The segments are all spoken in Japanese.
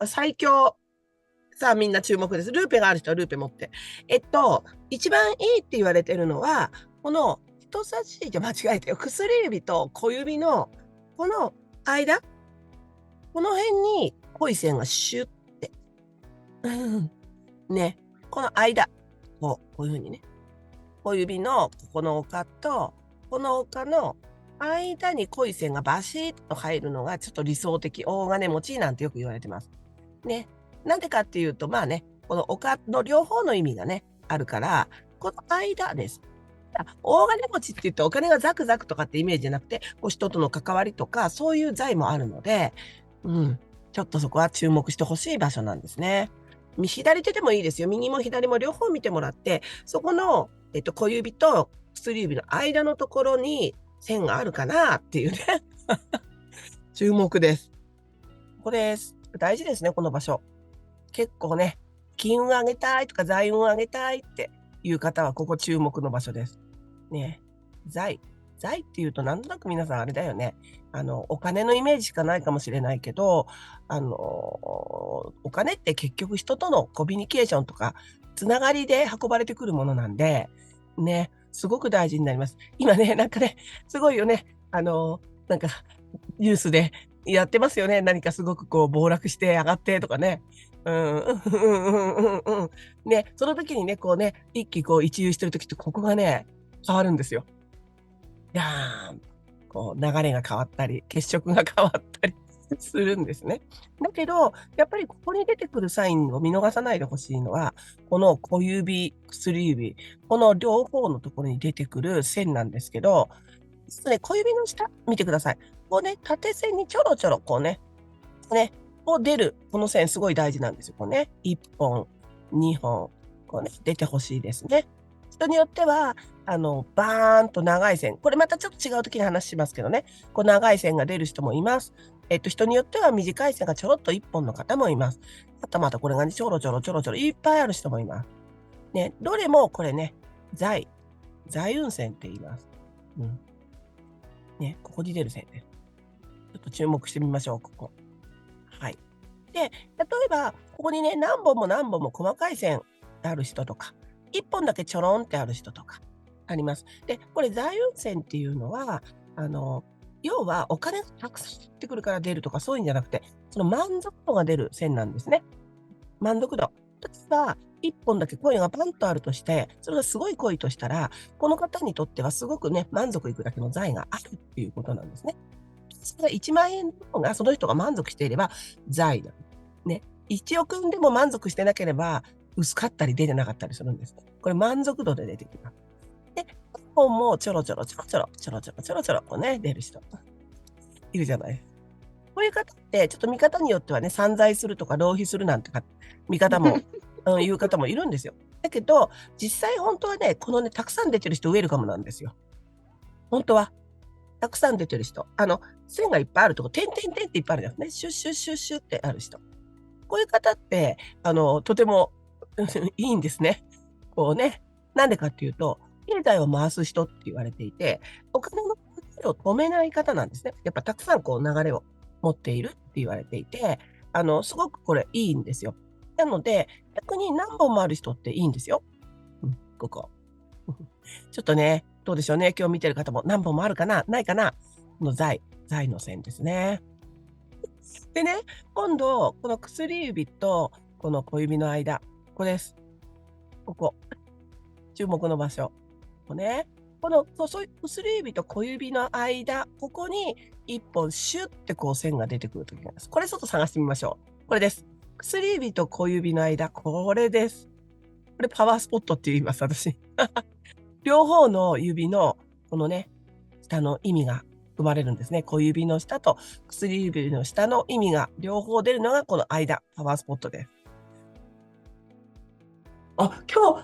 最強。さあ、みんな注目です。ルーペがある人はルーペ持って。一番いいって言われてるのは、この人差し指、間違えたよ。薬指と小指のこの間、この辺に濃い線がシュッて。ね。この間、こういう風にね。小指のここの丘と、この丘の間に濃い線がバシッと入るのがちょっと理想的、大金持ちなんてよく言われてます。ね。なんでかっていうと、まあね、この丘の両方の意味がね、あるから、この間です。大金持ちって言ってお金がザクザクとかってイメージじゃなくて、こう人との関わりとか、そういう財もあるので、ちょっとそこは注目してほしい場所なんですね。左手でもいいですよ。右も左も両方見てもらって、そこの、小指と薬指の間のところに線があるかなっていうね。注目です。これ、大事ですね、この場所。結構ね、金運上げたいとか財運上げたいっていう方は、ここ注目の場所です。ね。財っていうとなんとなく皆さんあれだよね。お金のイメージしかないかもしれないけど、お金って結局人とのコミュニケーションとか、つながりで運ばれてくるものなんで、ね、すごく大事になります。今ね、なんかね、すごいよね。なんか、ニュースでやってますよね。何かすごくこう暴落して上がってとかね。うん、うんうんうんうん。ね、その時にね、こうね、一喜こう一憂してる時ってここがね、変わるんですよ。ガーン。こう流れが変わったり、血色が変わったりするんですね。だけど、やっぱりここに出てくるサインを見逃さないでほしいのは、この小指、薬指、この両方のところに出てくる線なんですけど、小指の下見てください。こうね、縦線にちょろちょろこうね、こう出る、この線すごい大事なんですよ。こうね、1本、2本、こうね、出てほしいですね。人によっては、バーンと長い線、これまたちょっと違う時に話しますけどね、こう長い線が出る人もいます。人によっては短い線がちょろっと1本の方もいます。あとまたこれがね、ちょろちょろちょろちょろいっぱいある人もいます。ね、どれもこれね、財運線って言います。ね、ここに出る線です。ちょっと注目してみましょう、ここ。はい。で、例えば、ここにね、何本も何本も細かい線ある人とか、1本だけちょろんってある人とか、あります。で、これ財運線っていうのは、要はお金がたくさん入ってくるから出るとかそういうんじゃなくて、その満足度が出る線なんですね。満足度。例えば、1本だけコインがパンとあるとして、それがすごい濃いとしたら、この方にとってはすごくね、満足いくだけの財があるっていうことなんですね。それが1万円の方がその人が満足していれば財だ。ね。1億円でも満足してなければ、薄かったり出てなかったりするんです。これ満足度で出てきます。で、本もちょろちょろちょろちょろ、ちょろちょろちょろちょろ、こうね、出る人いるじゃないですか。こういう方って、ちょっと見方によってはね、散財するとか浪費するなんてか、見方も、いう方もいるんですよ。だけど、実際本当はね、このね、たくさん出てる人ウェルカムなんですよ。本当は。たくさん出てる人。線がいっぱいあるとこ、点々点っていっぱいあるじゃんね。シュッシュッシュッシュッってある人。こういう方って、とてもいいんですね。こうね。なんでかっていうと、経済を回す人って言われていて、お金の流れを止めない方なんですね。やっぱたくさんこう流れを持っているって言われていて、すごくこれいいんですよ。なので、逆に何本もある人っていいんですよ。ここ。ちょっとね、どうでしょうね。今日見てる方も何本もあるかなないかなの財の線ですね。でね、今度、この薬指とこの小指の間、ここです。ここ。注目の場所。ここね。そういう薬指と小指の間、ここに一本シュッてこう線が出てくるときなんです。これちょっと探してみましょう。これです。薬指と小指の間、これです。これパワースポットって言います、私。両方の指のこのね、下の意味が生まれるんですね。小指の下と薬指の下の意味が両方出るのがこの間、パワースポットです。今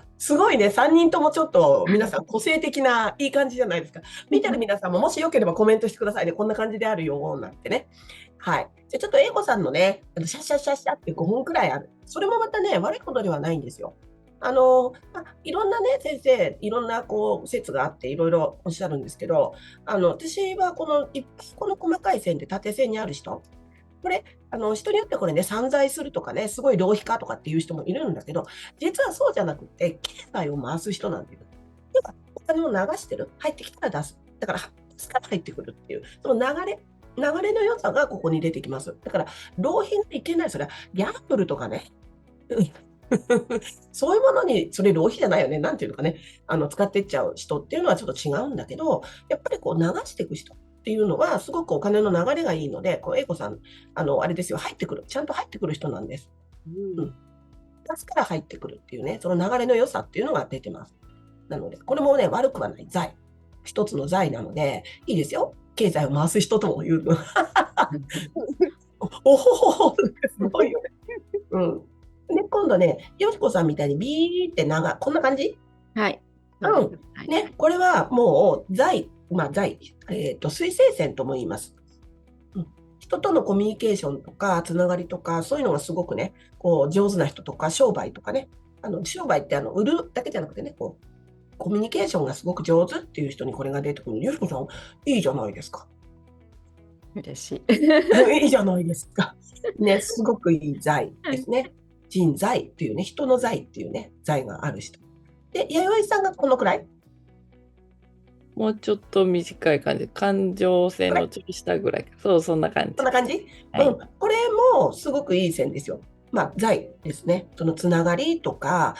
日すごいね、3人ともちょっと皆さん個性的ないい感じじゃないですか。見てる皆さんももしよければコメントしてくださいね。こんな感じであるよ、なんてね。はい。じゃ、ちょっと英子さんのね、シャッシャッシャッシャって5分くらいある。それもまたね、悪いことではないんですよ。いろんなね、先生、いろんなこう説があっていろいろおっしゃるんですけど、私はこの細かい線で縦線にある人、これ、人によってこれね、散財するとかね、すごい浪費家とかっていう人もいるんだけど、実はそうじゃなくて、経済を回す人なんていう。要は、お金を流してる。入ってきたら出す。だから、出すから入ってくるっていう、その流れの良さがここに出てきます。だから、浪費がいけない。それは、ギャンブルとかね。そういうものに、それ浪費じゃないよね。なんていうのかね。使っていっちゃう人っていうのはちょっと違うんだけど、やっぱりこう流していく人っていうのは、すごくお金の流れがいいので、こう、英子さん、あれですよ、入ってくる。ちゃんと入ってくる人なんです。うん。出すから入ってくるっていうね、その流れの良さっていうのが出てます。なので、これもね、悪くはない財。一つの財なので、いいですよ。経済を回す人とも言う。おほほほ、すごいよね。うん。で、今度ね、よしこさんみたいにビーってこんな感じ。はい。うん。ね、これはもう財、水星線とも言います。うん。人とのコミュニケーションとか、つながりとか、そういうのがすごくね、こう、上手な人とか、商売とかね。商売って売るだけじゃなくてね、こう、コミュニケーションがすごく上手っていう人にこれが出てくる。よしこさん、いいじゃないですか。嬉しいいじゃないですか。ね、すごくいい財ですね。人財っていうね、人の財っていうね、財がある人。で、弥生さんがこのくらいもうちょっと短い感じ。環状線のちょっと下ぐらいか。そう、そんな感じ。こんな感じ、はい。うん。これもすごくいい線ですよ。まあ、財ですね。そのつながりとか、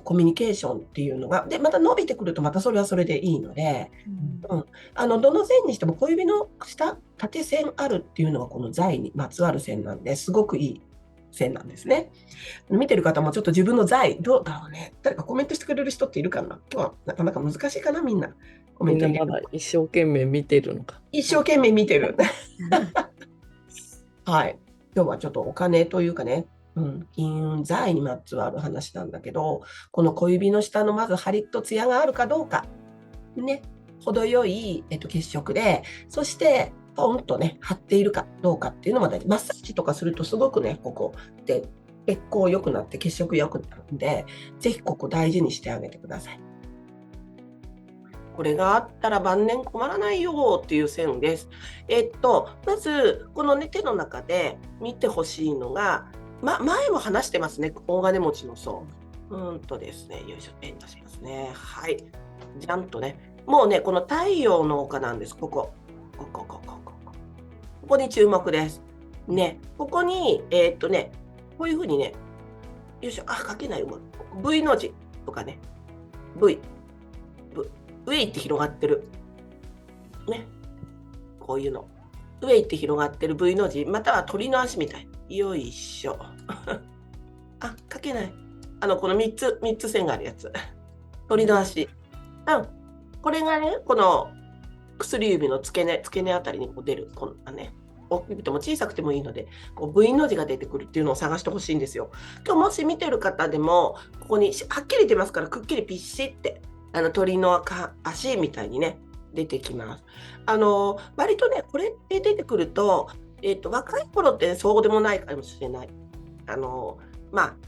コミュニケーションっていうのが、で、また伸びてくるとまたそれはそれでいいので、うん。どの線にしても小指の下、縦線あるっていうのがこの財にまつわる線なんで、すごくいい線なんですね。見てる方もちょっと自分の財、どうだろうね。誰かコメントしてくれる人っているかな。今日はなかなか難しいかな、みんな。コメみんント入れる。なまだ一生懸命見てるのか。一生懸命見てる。はい。今日はちょっとお金というかね、うん、金運、財にまつわる話なんだけど、この小指の下のまず張りと艶があるかどうか、ね、程よい、血色で、そして、ポンとね、張っているかどうかっていうのも大事。マッサージとかするとすごくね、ここで血行良くなって血色良くなるんで、ぜひここ大事にしてあげてください。これがあったら晩年困らないよっていう線です。まず、この、ね、手の中で見てほしいのが、前も話してますね、大金持ちの層。ですね、よいしょ、ペン出しますね。はい。じゃんとね。もうね、この太陽の丘なんです、ここ。ここに注目です。ね、ここに、こういうふうにね、よいしょ、書けないよ。V の字とかね、V。ウェイって広がってる。ね。こういうの。ウェイって広がってる V の字、または鳥の足みたい。よいしょ。書けない。この3つ線があるやつ。鳥の足。これがね、この薬指の付け根あたりにこう出る。こんなね。大きくても小さくてもいいので、こう V の字が出てくるっていうのを探してほしいんですよ。今日もし見てる方でも、ここにはっきり出ますから、くっきりピッシって、鳥の足みたいにね、出てきます。割とね、これって出てくると、若い頃ってそうでもないかもしれない。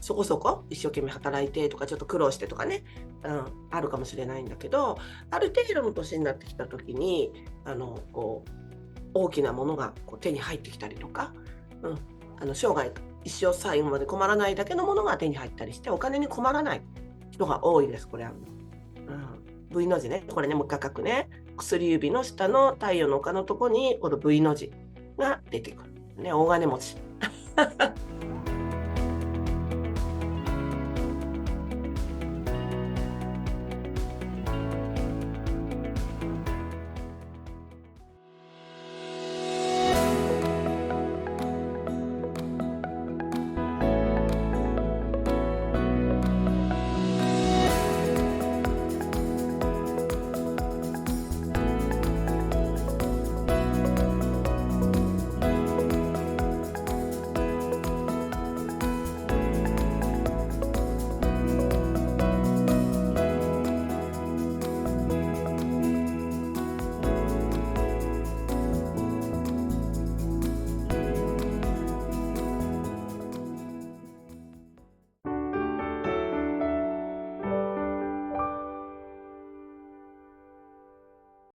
そこそこ一生懸命働いてとか、ちょっと苦労してとかね、あるかもしれないんだけど、ある程度の年になってきた時に、こう、大きなものがこう手に入ってきたりとか、生涯一生最後まで困らないだけのものが手に入ったりして、お金に困らない人が多いです、これは。V の字ね、これね、もう一回書くね。薬指の下の太陽の丘のとこに、この V の字が出てくる。ね、大金持ち。